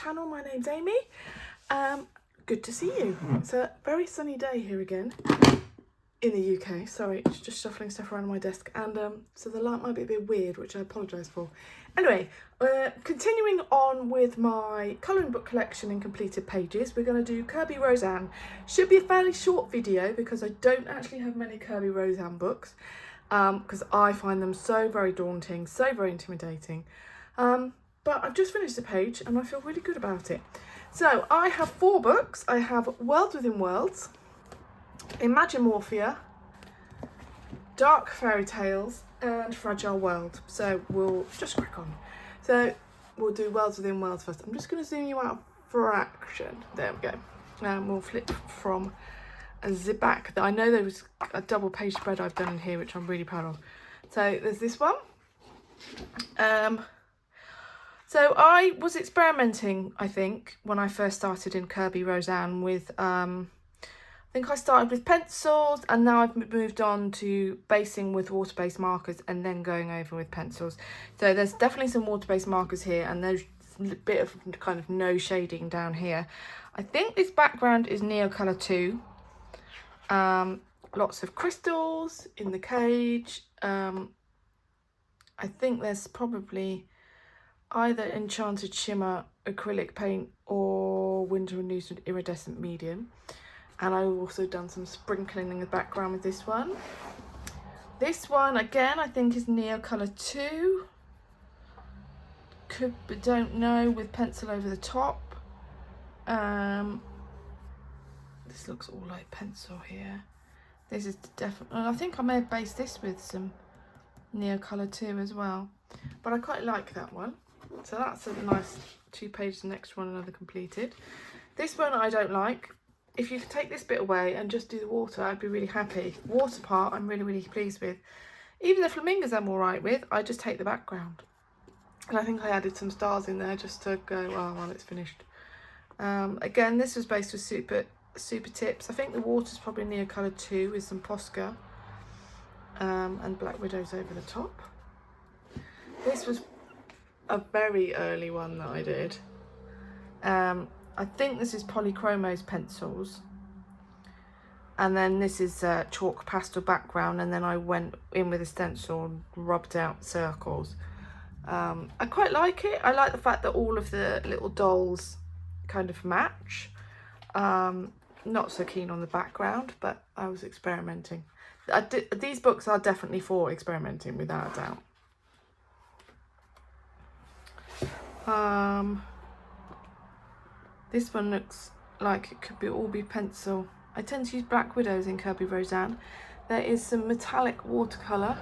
channel. My name's Amy. Good to see you. It's a very sunny day here again in the UK. Sorry, it's just shuffling stuff around my desk, and so the light might be a bit weird, which I apologise for. Anyway, continuing on with my colouring book collection in completed pages, we're going to do Kerby Rosanes. Should be a fairly short video because I don't actually have many Kerby Rosanes books, because I find them so very daunting, so very intimidating. But I've just finished a page and I feel really good about it. So I have 4 books. I have Worlds Within Worlds, Imagorphia, Dark Fairy Tales, and Fragile World. So we'll just crack on. So we'll do Worlds Within Worlds first. I'm just going to zoom you out a fraction. There we go. And we'll flip from the back. I know there was a double page spread I've done in here, which I'm really proud of. So there's this one. So I was experimenting, I think, when I first started in Kerby Rosanes with, I think I started with pencils, and now I've moved on to basing with water-based markers and then going over with pencils. So there's definitely some water-based markers here, and there's a bit of kind of no shading down here. I think this background is Neocolor 2. Lots of crystals in the cage. I think there's probably either Enchanted Shimmer acrylic paint or Winter and Nuisance iridescent medium. And I've also done some sprinkling in the background with this one. This one, again, I think is Neocolor 2. Could, but don't know, with pencil over the top. This looks all like pencil here. This is definitely, I think I may have based this with some Neocolor 2 as well. But I quite like that one. So that's a nice 2 pages, the next one, another completed. This one I don't like. If you could take this bit away and just do the water, I'd be really happy. Water part I'm really, really pleased with. Even the flamingos I'm alright with, I just take the background. And I think I added some stars in there just to go, oh, well, it's finished. Again, this was based with super tips. I think the water's probably Neocolor 2 with some Posca. And Black Widows over the top. This was a very early one that I did. I think this is Polychromos pencils, and then this is chalk pastel background, and then I went in with a stencil and rubbed out circles. I quite like it. I like the fact that all of the little dolls kind of match. Not so keen on the background, but I was experimenting. These books are definitely for experimenting, without a doubt. This one looks like it could all be pencil. I tend to use Black Widows in Kerby Rosanes. There is some metallic watercolour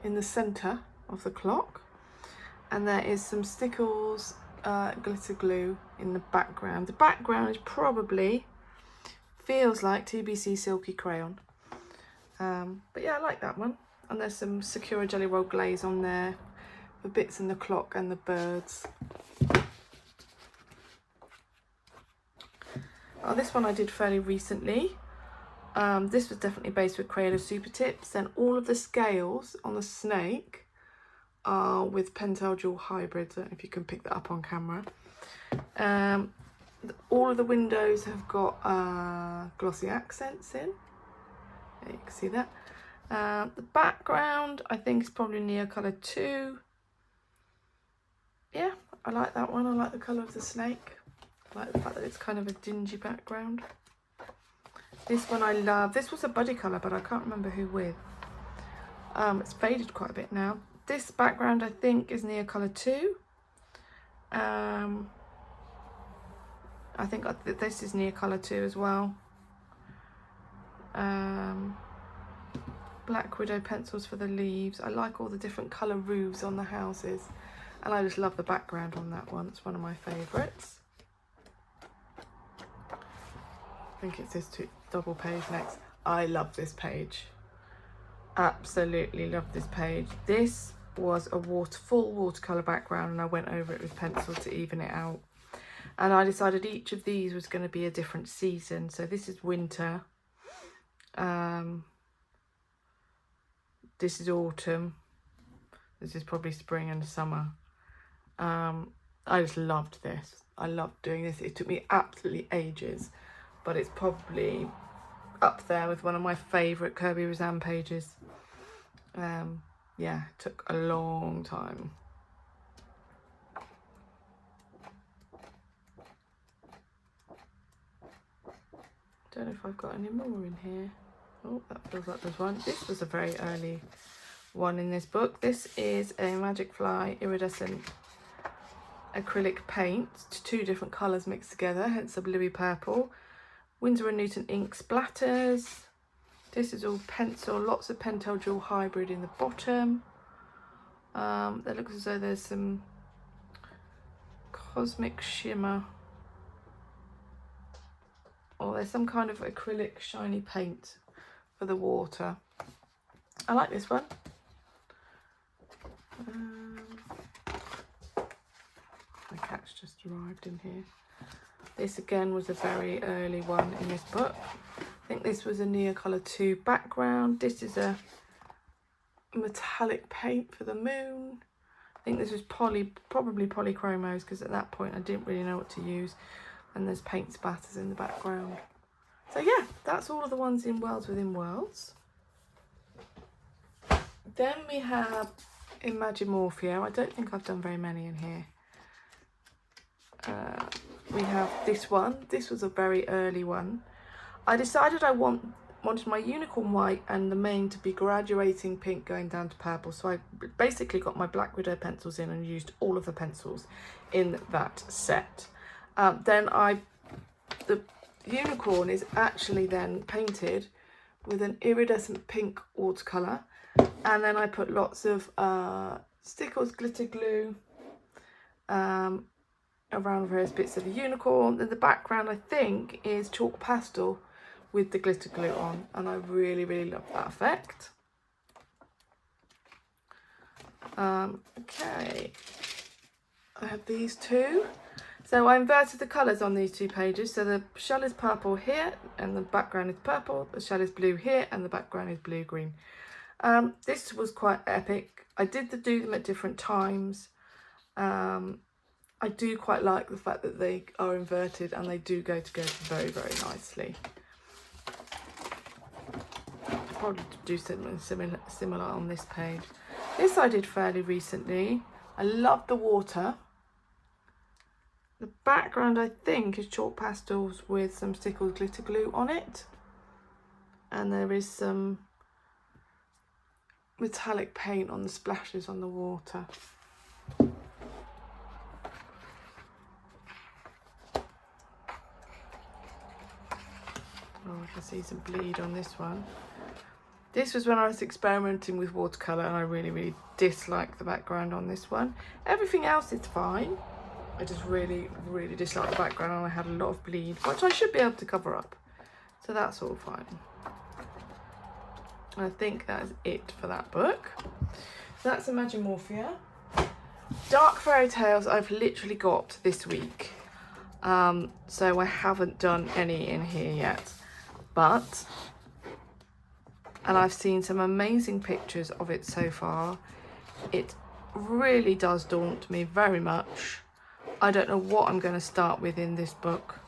in the centre of the clock, and there is some Stickles glitter glue in the background. The background is probably, feels like TBC Silky Crayon. But yeah, I like that one. And there's some Sakura Jelly Roll glaze on there, the bits in the clock and the birds. Oh, this one I did fairly recently. This was definitely based with Crayola Super Tips, and all of the scales on the snake are with Pentel Jewel Hybrids. I don't know if you can pick that up on camera. All of the windows have got glossy accents in. There you can see that. The background I think is probably Neocolor 2. Yeah, I like that one. I like the colour of the snake. I like the fact that it's kind of a dingy background. This one I love. This was a buddy colour, but I can't remember who with. It's faded quite a bit now. This background I think is Neocolor 2. I think this is Neocolor 2 as well. Black Widow pencils for the leaves. I like all the different colour roofs on the houses, and I just love the background on that one. It's one of my favourites. I think it's this double page next. I love this page. Absolutely love this page. This was a full watercolour background, and I went over it with pencil to even it out. And I decided each of these was going to be a different season. So this is winter. This is autumn. This is probably spring and summer. I just loved this. I love doing this. It took me absolutely ages, but it's probably up there with one of my favourite Kerby Rosanes pages. Yeah, it took a long time. Don't know if I've got any more in here. Oh, that feels like there's one. This was a very early one in this book. This is a Magic Fly iridescent acrylic paint, 2 different colours mixed together, hence the bluey purple. Winsor & Newton ink splatters. This is all pencil, lots of Pentel Jewel Hybrid in the bottom. There looks as though there's some cosmic shimmer, or there's some kind of acrylic shiny paint for the water. I like this one. My cat's just arrived in here. This again was a very early one in this book. I think this was a Neocolor 2 background. This is a metallic paint for the moon. I think this was probably polychromos, because at that point I didn't really know what to use. And there's paint spatters in the background. So yeah, that's all of the ones in Worlds Within Worlds. Then we have Imagorphia. I don't think I've done very many in here. We have this one. This was a very early one. I decided I wanted my unicorn white and the main to be graduating pink going down to purple. So I basically got my Black Widow pencils in and used all of the pencils in that set. Then the unicorn is actually then painted with an iridescent pink watercolour. And then I put lots of stickles, glitter glue, around various bits of the unicorn. Then the background, I think, is chalk pastel with the glitter glue on, and I really, really love that effect. Okay, I have these 2. So I inverted the colours on these 2 pages. So the shell is purple here, and the background is purple. The shell is blue here, and the background is blue-green. This was quite epic. I did do them at different times. I do quite like the fact that they are inverted and they do go together very, very nicely. I'll probably do something similar on this page. This I did fairly recently. I love the water. The background, I think, is chalk pastels with some stickles glitter glue on it. And there is some metallic paint on the splashes on the water. Oh, I can see some bleed on this one. This was when I was experimenting with watercolour, and I really, really dislike the background on this one. Everything else is fine. I just really, really dislike the background, and I had a lot of bleed, which I should be able to cover up. So that's all fine. I think that is it for that book. So that's Imagorphia. Dark Fairy Tales I've literally got this week. So I haven't done any in here yet. But, and I've seen some amazing pictures of it so far. It really does daunt me very much. I don't know what I'm going to start with in this book.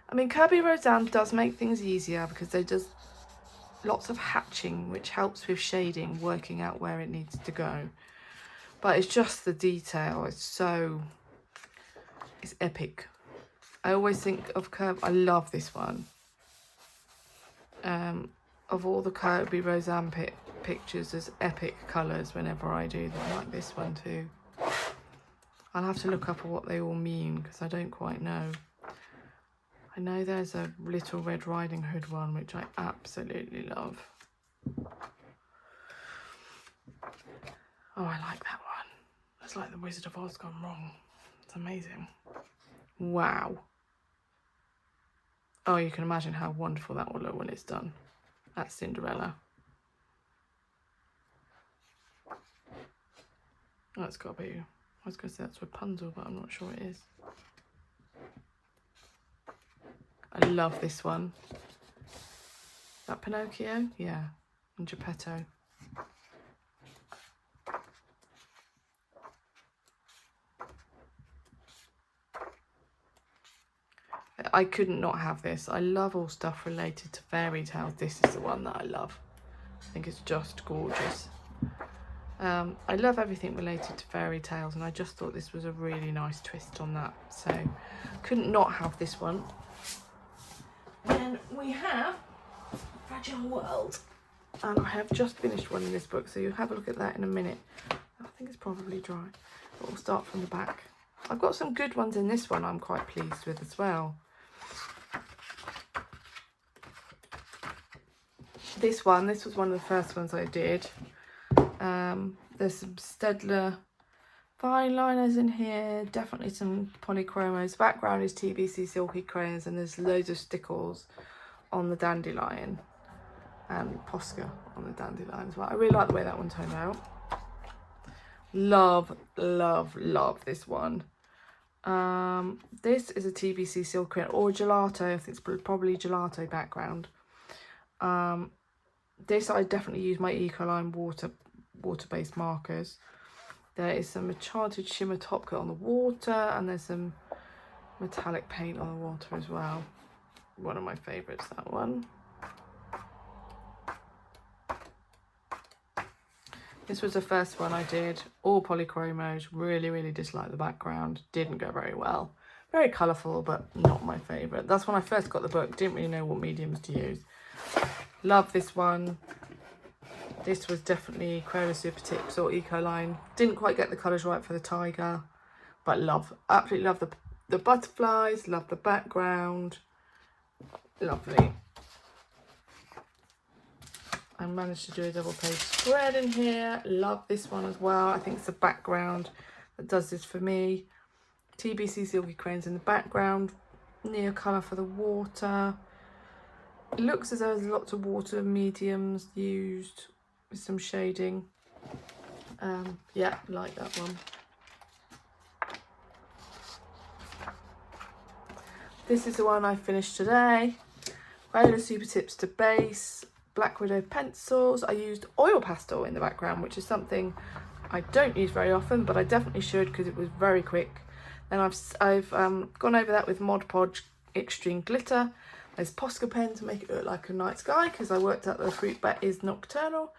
I mean, Kerby Rosanes does make things easier because they does lots of hatching, which helps with shading, working out where it needs to go. But it's just the detail. It's epic. I always think of Kerby. I love this one. Of all the Kerby Rosanes pictures, there's epic colours whenever I do them. I like this one too. I'll have to look up what they all mean because I don't quite know. I know there's a Little Red Riding Hood one, which I absolutely love. Oh, I like that one. It's like the Wizard of Oz gone wrong. It's amazing. Wow. Oh, you can imagine how wonderful that will look when it's done. That's Cinderella. That's got to be, I was going to say that's Rapunzel, but I'm not sure it is. I love this one. Is that Pinocchio? Yeah, and Geppetto. I couldn't not have this. I love all stuff related to fairy tales. This is the one that I love. I think it's just gorgeous. I love everything related to fairy tales, and I just thought this was a really nice twist on that. So couldn't not have this one. Then we have Fragile World. And I have just finished one in this book, so you'll have a look at that in a minute. I think it's probably dry, but we'll start from the back. I've got some good ones in this one I'm quite pleased with as well. This was one of the first ones I did. There's some Stedler fine liners in here, definitely some polychromos. The background is TBC Silky Crayons, and there's loads of stickles on the dandelion. And Posca on the dandelion as well. I really like the way that one turned out. Love, love, love this one. This is a TBC Silk Crayon or gelato. I think it's probably gelato background. This I definitely use my Ecoline water-based markers. There is some Enchanted Shimmer top coat on the water, and there's some metallic paint on the water as well. One of my favourites, that one. This was the first one I did, all polychromos. Really, really disliked the background. Didn't go very well. Very colourful, but not my favourite. That's when I first got the book. Didn't really know what mediums to use. Love this one. This was definitely Crayola Super Tips or Ecoline. Didn't quite get the colours right for the tiger, but absolutely love the butterflies. Love the background. Lovely. I managed to do a double page spread in here. Love this one as well. I think it's the background that does this for me. TBC Silky Crayons in the background. Near colour for the water. It looks as though there's lots of water mediums used with some shading. Yeah, like that one. This is the one I finished today. Crayola Super Tips to base. Black Widow pencils. I used oil pastel in the background, which is something I don't use very often, but I definitely should because it was very quick. Then I've gone over that with Mod Podge Extreme Glitter. There's Posca pen to make it look like a night sky because I worked out that the fruit bat is nocturnal,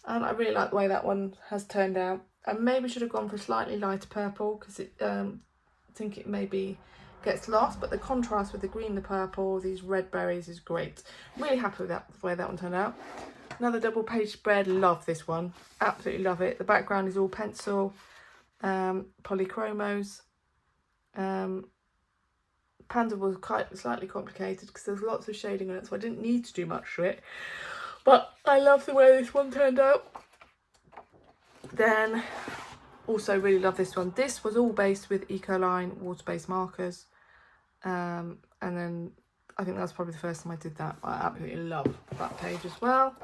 and I really like the way that one has turned out. I maybe should have gone for a slightly lighter purple because I think it maybe gets lost, but the contrast with the green, the purple, these red berries is great. Really happy with that, the way that one turned out. Another double page spread. Love this one. Absolutely love it. The background is all pencil, polychromos. Panda was quite slightly complicated because there's lots of shading on it, so I didn't need to do much to it. But I love the way this one turned out. Then also really love this one. This was all based with Ecoline water-based markers. And then I think that's probably the first time I did that. I absolutely love that page as well.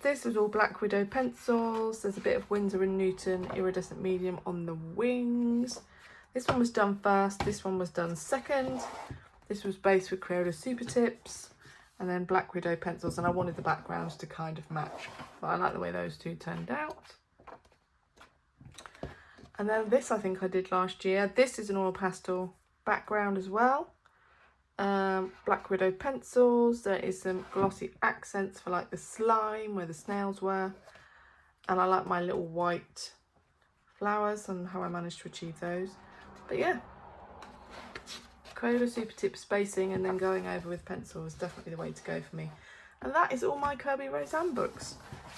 This was all Black Widow pencils. There's a bit of Winsor & Newton iridescent medium on the wings. This one was done first. This one was done second. This was based with Crayola Super Tips. And then Black Widow pencils. And I wanted the backgrounds to kind of match. But I like the way those two turned out. And then this I think I did last year. This is an oil pastel background as well. Black Widow pencils. There is some glossy accents for like the slime where the snails were. And I like my little white flowers and how I managed to achieve those. But yeah, Crayola Super Tip spacing and then going over with pencil is definitely the way to go for me. And that is all my Kerby Rosanes books.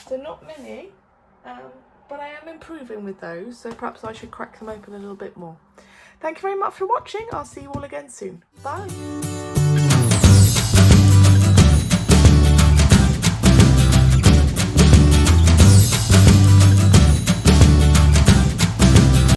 So not many, but I am improving with those, so perhaps I should crack them open a little bit more. Thank you very much for watching. I'll see you all again soon. Bye.